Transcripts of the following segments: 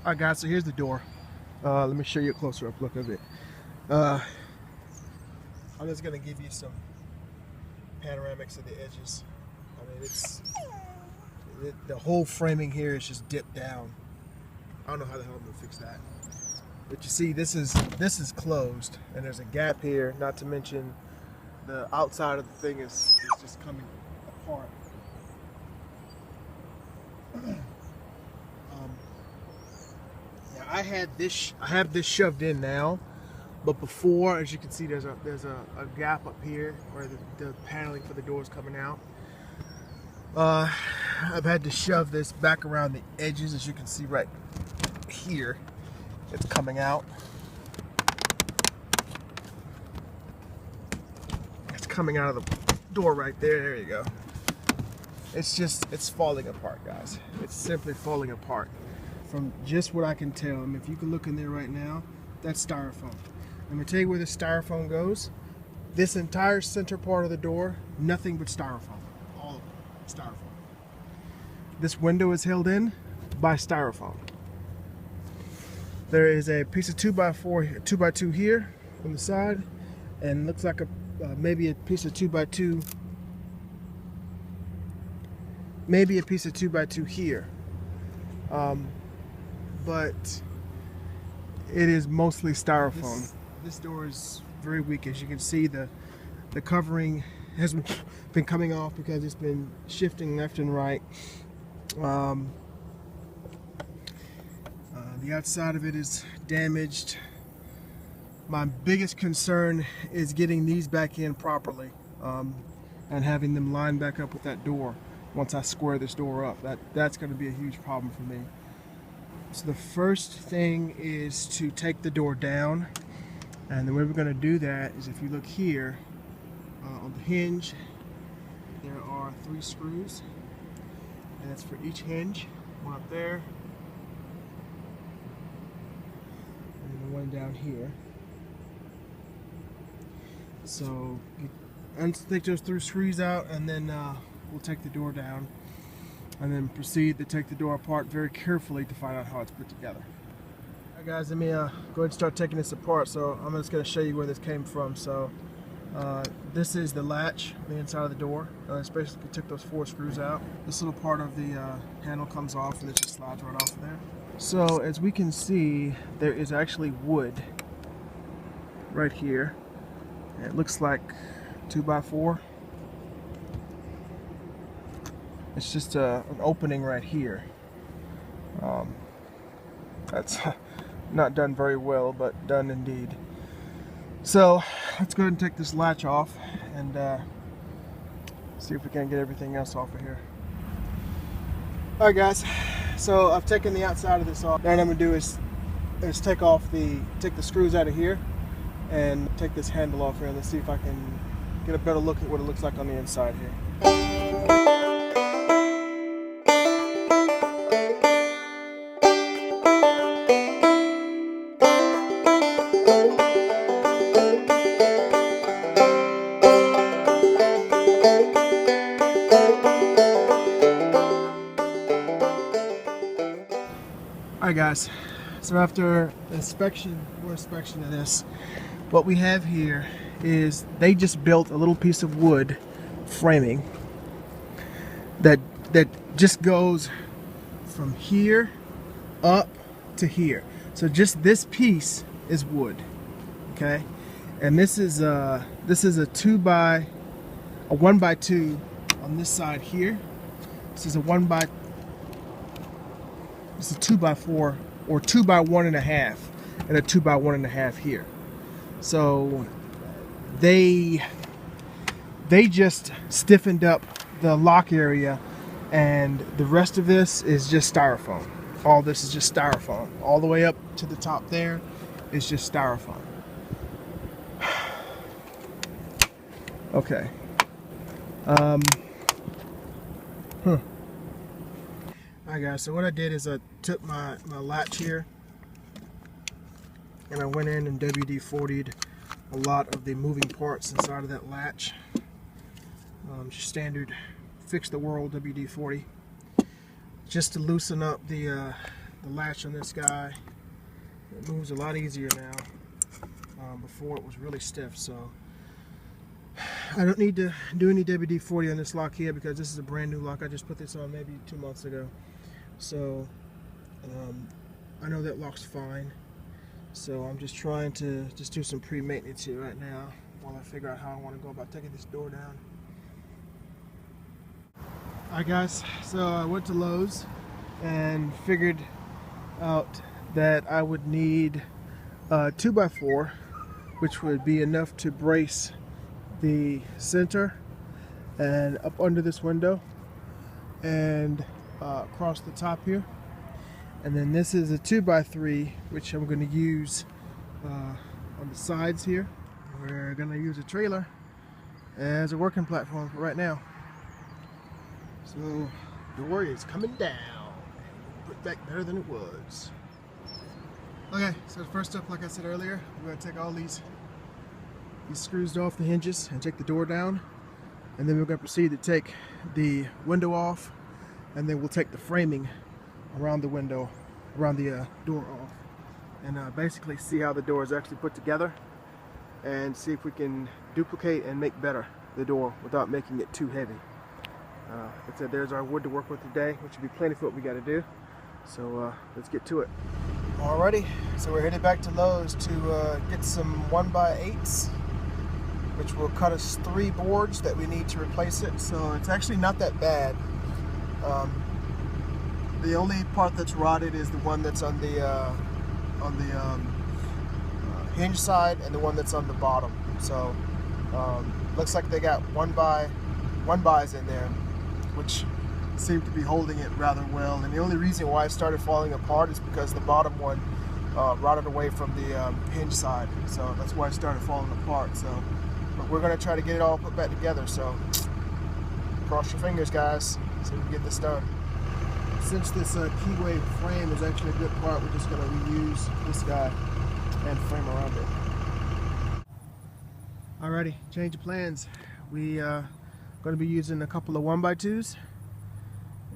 Alright guys, so here's the door. Let me show you a closer up look of it. I'm just gonna give you some panoramics of the edges. I mean, the whole framing here is just dipped down. I don't know how the hell I'm gonna fix that. But you see, this is closed, and there's a gap here. Not to mention, the outside of the thing is just coming apart. I have this shoved in now, but before, as you can see, there's a gap up here where the paneling for the door is coming out. I've had to shove this back around the edges, as you can see right here. It's coming out. It's coming out of the door right there. There you go. It's falling apart, guys. It's simply falling apart. From just what I can tell, I mean, if you can look in there right now, that's styrofoam. Let me tell you where the styrofoam goes. This entire center part of the door, nothing but styrofoam. All of it, styrofoam. This window is held in by styrofoam. There is a piece of 2x4, 2x2 here on the side, and looks like maybe a piece of 2x2, maybe a piece of 2x2 here. But it is mostly styrofoam. This door is very weak. As you can see, the covering has been coming off because it's been shifting left and right. The outside of it is damaged. My biggest concern is getting these back in properly, and having them line back up with that door once I square this door up. That's going to be a huge problem for me. So the first thing is to take the door down, and the way we're going to do that is, if you look here on the hinge, there are 3 screws, and that's for each hinge. One up there, and the one down here. So take those 3 screws out, and then we'll take the door down, and then proceed to take the door apart very carefully to find out how it's put together. Alright guys, let me go ahead and start taking this apart. So I'm just going to show you where this came from. So this is the latch on the inside of the door. I basically took those 4 screws out. This little part of the handle comes off, and it just slides right off of there. So as we can see, there is actually wood right here. It looks like 2x4. It's just an opening right here. That's not done very well, but done indeed. So let's go ahead and take this latch off and see if we can get everything else off of here. Alright guys, so I've taken the outside of this off. Now what I'm going to do is take the screws out of here and take this handle off here, and let's see if I can get a better look at what it looks like on the inside here. Alright guys, so after more inspection of this, what we have here is they just built a little piece of wood framing that just goes from here up to here. So just this piece is wood, okay? And this is a 1x2 on this side here. This is a 2x4 or 2x1.5, and a 2x1.5 here. So they just stiffened up the lock area, and the rest of this is just styrofoam. All this is just styrofoam. All the way up to the top there is just styrofoam. Okay. Alright guys, so what I did is I took my latch here, and I went in and WD-40'd a lot of the moving parts inside of that latch. Standard fix the world WD-40, just to loosen up the the latch on this guy. It moves a lot easier now. Before it was really stiff, so I don't need to do any WD-40 on this lock here because this is a brand new lock. I just put this on maybe 2 months ago, so I know that lock's fine. So I'm just trying to do some pre-maintenance here right now while I figure out how I want to go about taking this door down. Alright guys, so I went to Lowe's and figured out that I would need a 2x4, which would be enough to brace the center and up under this window and across the top here. And then this is a 2x3, which I'm going to use on the sides here. We're going to use a trailer as a working platform for right now. So the door is coming down. Put back better than it was. Okay, so first up, like I said earlier, we're going to take all these screws off the hinges and take the door down, and then we're going to proceed to take the window off, and then we'll take the framing around the window, around the door off, and basically see how the door is actually put together and see if we can duplicate and make better the door without making it too heavy. Like I said, there's our wood to work with today, which will be plenty for what we got to do. So let's get to it. Alrighty, so we're headed back to Lowe's to get some 1x8s, which will cut us 3 boards that we need to replace it. So it's actually not that bad. The only part that's rotted is the one that's on the hinge side and the one that's on the bottom. So looks like they got 1x in there, which seemed to be holding it rather well. And the only reason why it started falling apart is because the bottom one rotted away from the hinge side. So that's why it started falling apart. So, but we're going to try to get it all put back together. So cross your fingers, guys, so we can get this done. Since this keyway frame is actually a good part, we're just going to reuse this guy and frame around it. Alrighty, change of plans. We going to be using a couple of 1x2s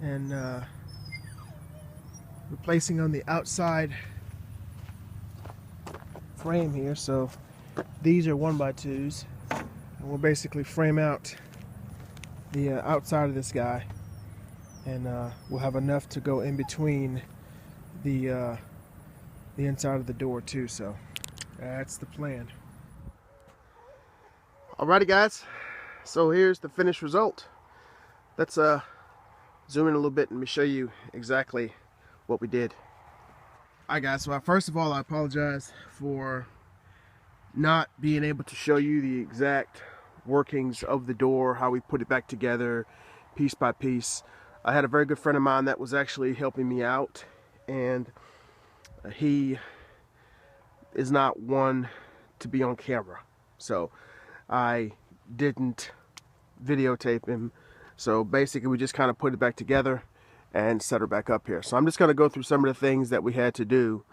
and replacing on the outside frame here. So these are 1x2s, and we'll basically frame out the outside of this guy, and we'll have enough to go in between the inside of the door too. So that's the plan. Alrighty guys, so here's the finished result. Let's zoom in a little bit and let me show you exactly what we did. Alright guys, so first of all, I apologize for not being able to show you the exact workings of the door, how we put it back together piece by piece. I had a very good friend of mine that was actually helping me out, and he is not one to be on camera, so I didn't videotape him. So basically we just kind of put it back together and set her back up here. So I'm just going to go through some of the things that we had to do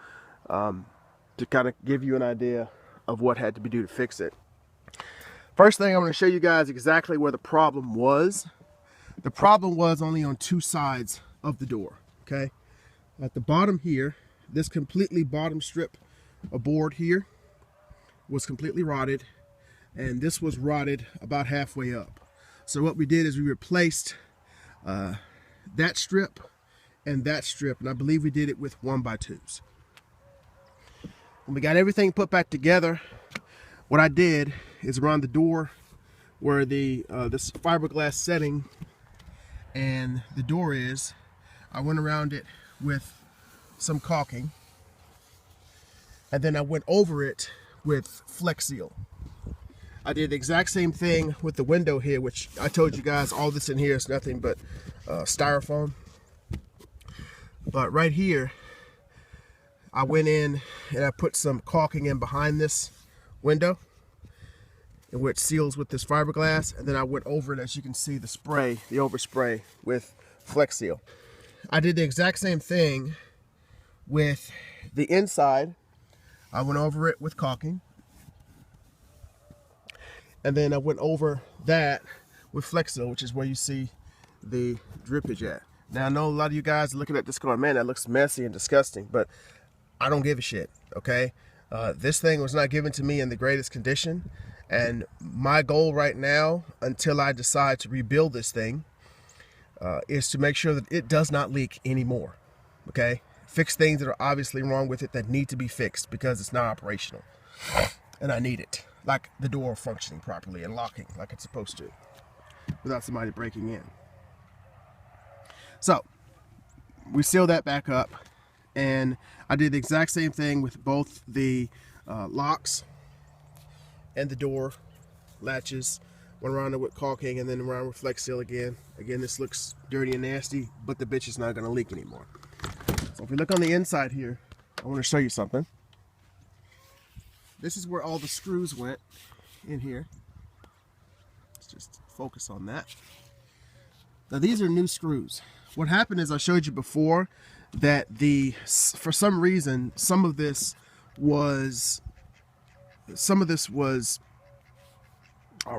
to kind of give you an idea of what had to be done to fix it. First thing, I'm going to show you guys exactly where the problem was. The problem was only on 2 sides of the door, okay? At the bottom here, this completely bottom strip of board here was completely rotted, and this was rotted about halfway up. So what we did is we replaced that strip and that strip, and I believe we did it with 1x2s. When we got everything put back together, what I did is around the door where the this fiberglass setting and the door is, I went around it with some caulking, and then I went over it with Flex Seal. I did the exact same thing with the window here, which I told you guys all this in here is nothing but styrofoam. But right here, I went in and I put some caulking in behind this window, which seals with this fiberglass, and then I went over it, as you can see, the spray, the overspray with Flex Seal. I did the exact same thing with the inside. I went over it with caulking, and then I went over that with Flex Seal, which is where you see the drippage at. Now I know a lot of you guys are looking at this going, man, that looks messy and disgusting, but I don't give a shit, okay? This thing was not given to me in the greatest condition, and my goal right now, until I decide to rebuild this thing, is to make sure that it does not leak anymore, okay? Fix things that are obviously wrong with it that need to be fixed because it's not operational, and I need it, like the door functioning properly and locking like it's supposed to without somebody breaking in. So we sealed that back up, and I did the exact same thing with both the locks and the door latches. Went around it with caulking and then around with Flex Seal again. Again, this looks dirty and nasty, but the bitch is not going to leak anymore. So if we look on the inside here, I want to show you something. This is where all the screws went in here. Let's just focus on that. Now these are new screws. What happened is I showed you before that for some reason some of this was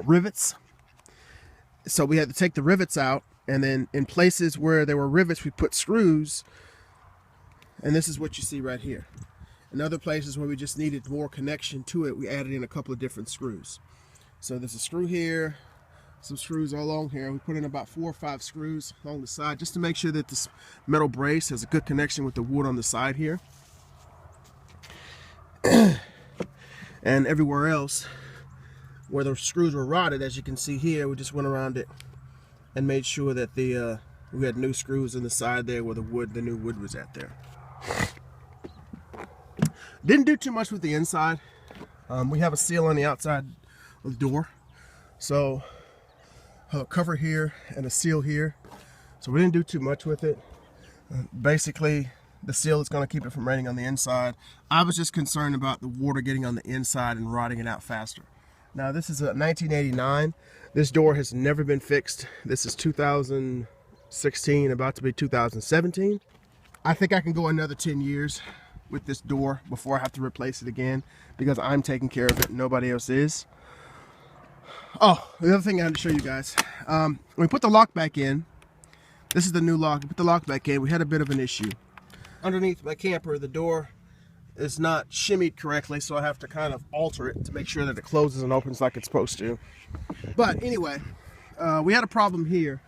rivets. So we had to take the rivets out, and then in places where there were rivets we put screws, and this is what you see right here. In other places where we just needed more connection to it, we added in a couple of different screws. So there's a screw here, some screws all along here. We put in about 4 or 5 screws along the side just to make sure that this metal brace has a good connection with the wood on the side here. And everywhere else where the screws were rotted, as you can see here, we just went around it and made sure that we had new screws in the side there where the new wood was at there. Didn't do too much with the inside. We have a seal on the outside of the door, so a cover here and a seal here, so we didn't do too much with it. Basically the seal is going to keep it from raining on the inside. I was just concerned about the water getting on the inside and rotting it out faster. Now this is a 1989. This door has never been fixed. This is 2016, about to be 2017. I think I can go another 10 years with this door before I have to replace it again, because I'm taking care of it and nobody else is. Oh, the other thing I had to show you guys. When we put the lock back in, this is the new lock. We put the lock back in, we had a bit of an issue. Underneath my camper, the door is not shimmied correctly, so I have to kind of alter it to make sure that it closes and opens like it's supposed to. But anyway, we had a problem here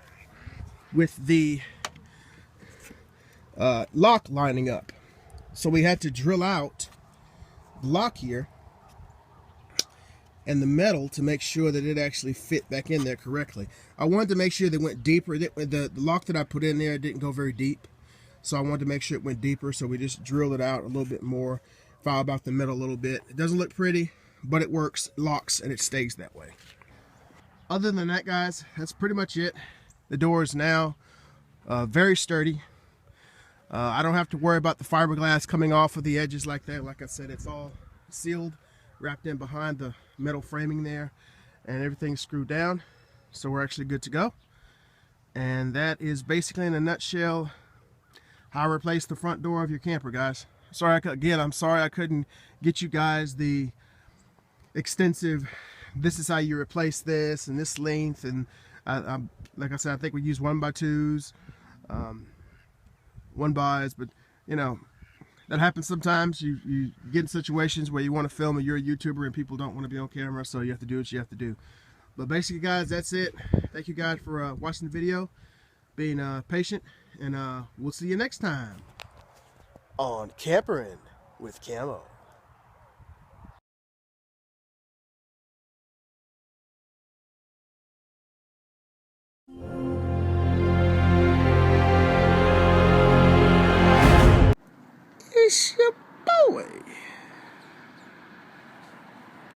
with the lock lining up. So we had to drill out the lock here and the metal to make sure that it actually fit back in there correctly. I wanted to make sure that it went deeper. The lock that I put in there didn't go very deep, so I wanted to make sure it went deeper, so we just drilled it out a little bit more, filed out the metal a little bit. It doesn't look pretty, but it works, locks, and it stays that way. Other than that, guys, that's pretty much it. The door is now very sturdy. I don't have to worry about the fiberglass coming off of the edges like that. Like I said, it's all sealed, wrapped in behind the metal framing there, and everything's screwed down, so we're actually good to go. And that is basically, in a nutshell, how I replace the front door of your camper, guys. I'm sorry I couldn't get you guys the extensive, this is how you replace this and this length, and like I said, I think we use 1x2s, 1x, but you know, that happens sometimes. You get in situations where you want to film and you're a YouTuber and people don't want to be on camera, so you have to do what you have to do. But basically, guys, that's it. Thank you guys for watching the video, being patient, and we'll see you next time on Camperin' with Camo. It's your boy.